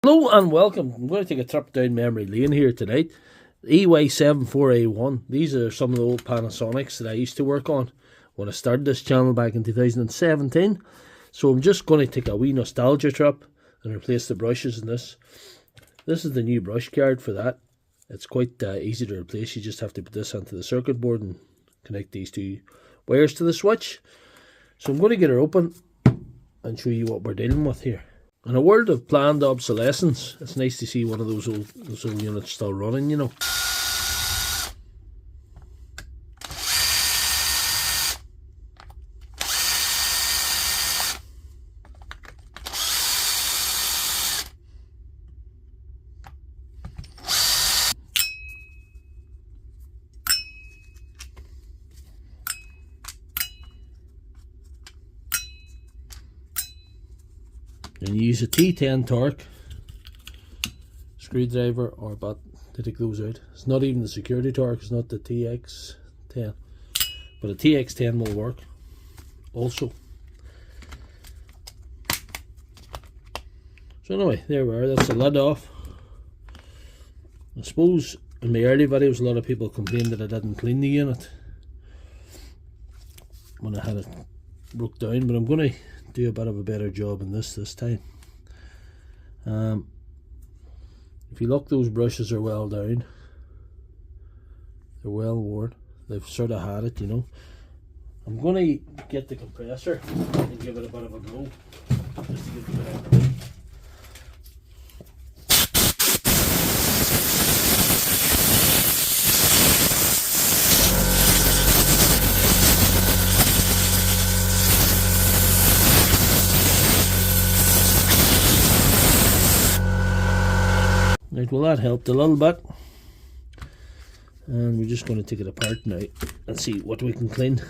Hello and welcome. I'm going to take a trip down memory lane here tonight. EY74A1. These are some of the old Panasonics that I used to work on when I started this channel back in 2017. So I'm just going to take a wee nostalgia trip and replace the brushes in this. This is the new brush card for that. It's quite easy to replace. You just have to put this onto the circuit board and connect these two wires to the switch. So I'm going to get her open and show you what we're dealing with here. In a world of planned obsolescence, it's nice to see one of those old units still running, you know. And you use a T10 torque screwdriver or butt to take those out. It's not even the security torque, it's not the TX10, but a TX10 will work also. So anyway, there we are, that's the lid off. I suppose in my early videos a lot of people complained that I didn't clean the unit when I had it broke down, but I'm going to do a bit of a better job in this time. If you look, those brushes are well down, they're well worn, they've sort of had it, you know. I'm going to get the compressor and give it a bit of a blow just to give it a bit of a Right, well that helped a little bit, and we're just going to take it apart now and see what we can clean.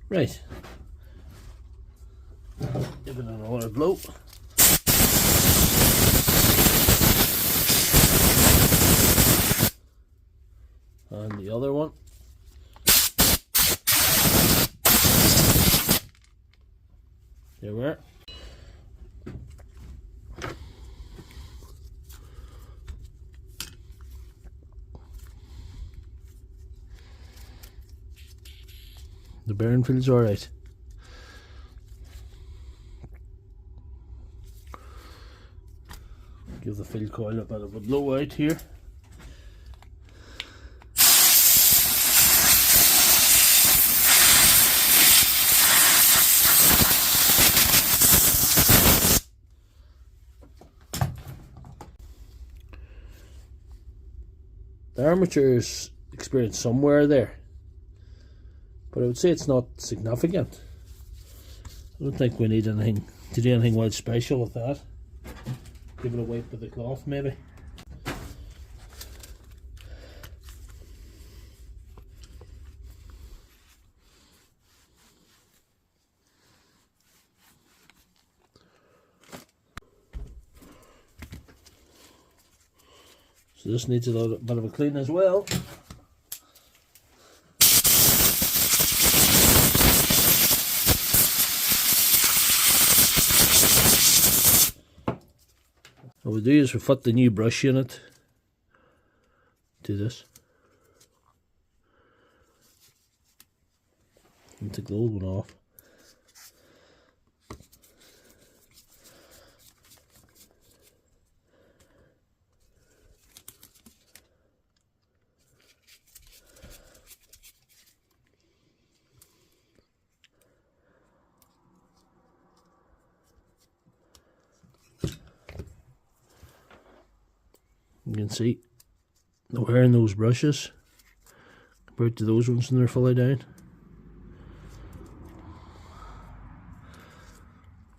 Right, give it another blow. And the other one. There we are. The bearing feels alright. Give the fill coil a bit of a blow out here. The armature's experienced some wear there, but I would say it's not significant. I don't think we need anything to do anything wild special with that. Give it a wipe with the cloth maybe. So this needs a little bit of a clean as well. What we do is we fit the new brush unit to this and take the old one off. You can see the wear in those brushes compared to those ones when they're fully down.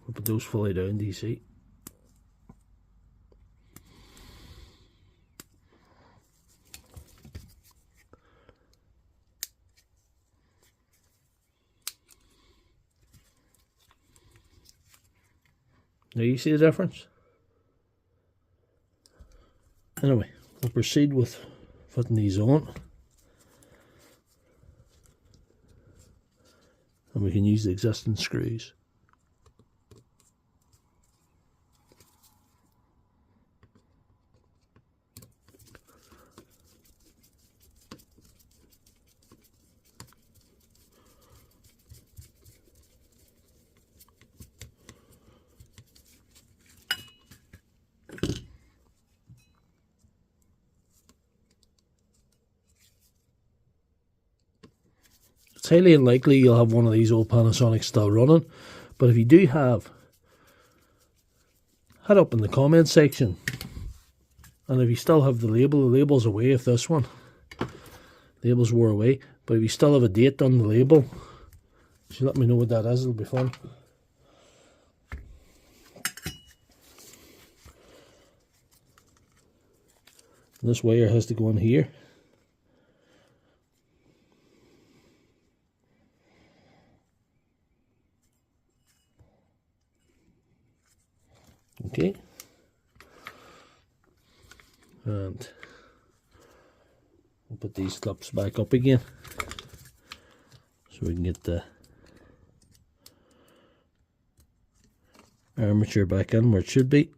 We'll put those fully down, do you see? Now you see the difference? Anyway, we'll proceed with fitting these on. And we can use the existing screws. It's highly unlikely you'll have one of these old Panasonics still running, but if you do have, head up in the comment section, and if you still have the label's away if this one, labels wore away, but if you still have a date on the label, so let me know what that is, it'll be fun. This wire has to go in here. Okay, and we'll put these clips back up again so we can get the armature back in where it should be.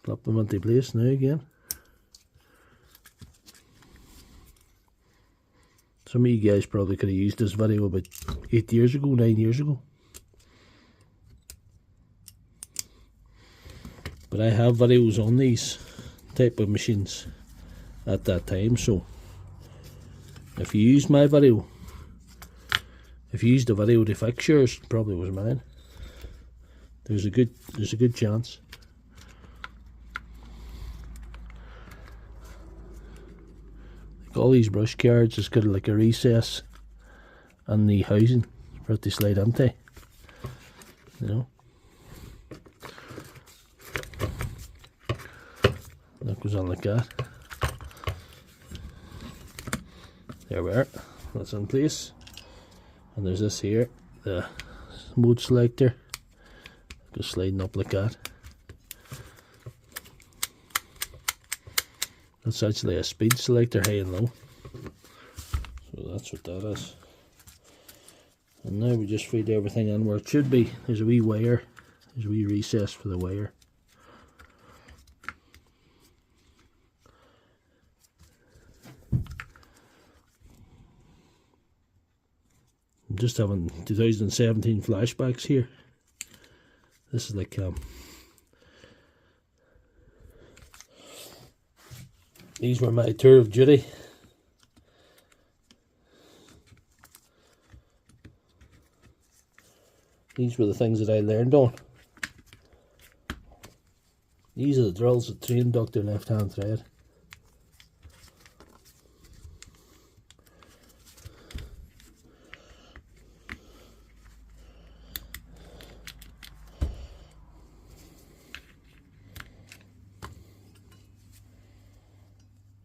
Flip them into place now again. Some of you guys probably could have used this video about 8 years ago, 9 years ago. But I have videos on these type of machines at that time, so if you used my video, if you used the video to fix yours, it probably was mine. There's a good chance. All these brush cards has got like a recess and the housing for it to slide into, you know. That goes on like that. There we are, that's in place. And there's this here, the mode selector, just sliding up like that. That's actually a speed selector, high and low. So that's what that is. And now we just feed everything in where it should be. There's a wee wire, there's a wee recess for the wire. I'm just having 2017 flashbacks here. This is like these were my tour of duty. These were the things that I learned on. These are the drills that trained Dr. Left Hand Thread.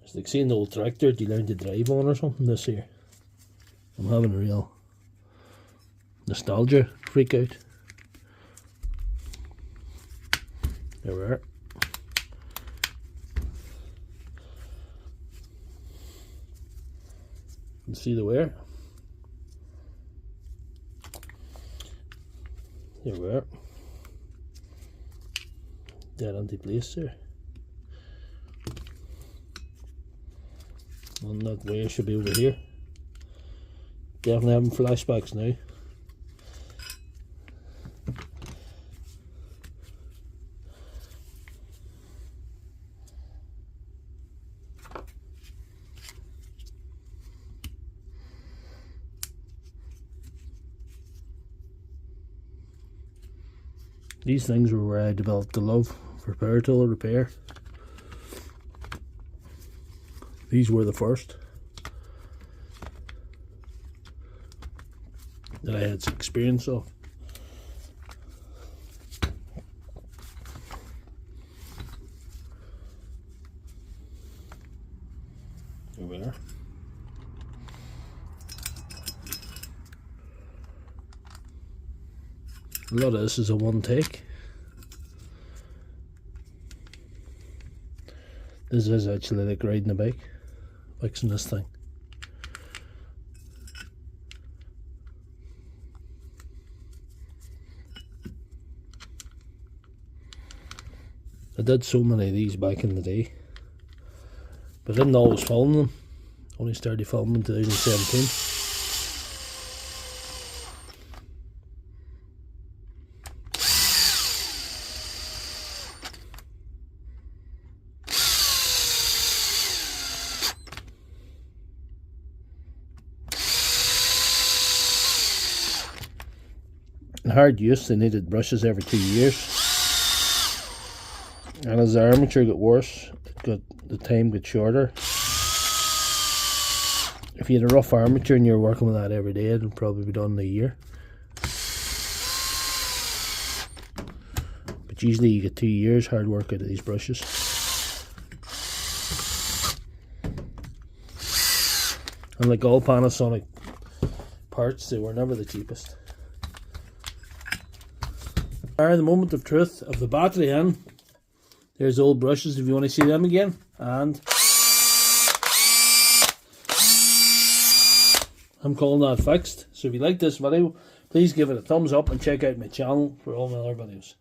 It's like seeing the old tractor you learn to drive on or something this year. I'm having a real nostalgia freak out. There we are. You can see the wear. There we are. Dead empty place there. And that wire should be over here. Definitely having flashbacks now. These things were where I developed the love for power tool repair. These were the first that I had experience of. everywhere. A lot of this is a one take. This is actually like riding a bike, fixing this thing. I did so many of these back in the day, but I didn't always film them. Only started filming in 2017. In hard use, they needed brushes every 2 years, and as the armature got worse, the time got shorter. If you had a rough armature and you're working with that every day, it'll probably be done in a year. But usually you get 2 years hard work out of these brushes. And like all Panasonic parts, they were never the cheapest. The moment of truth of the battery in. There's the old brushes if you want to see them again. And I'm calling that fixed. So if you like this video, please give it a thumbs up and check out my channel for all my other videos.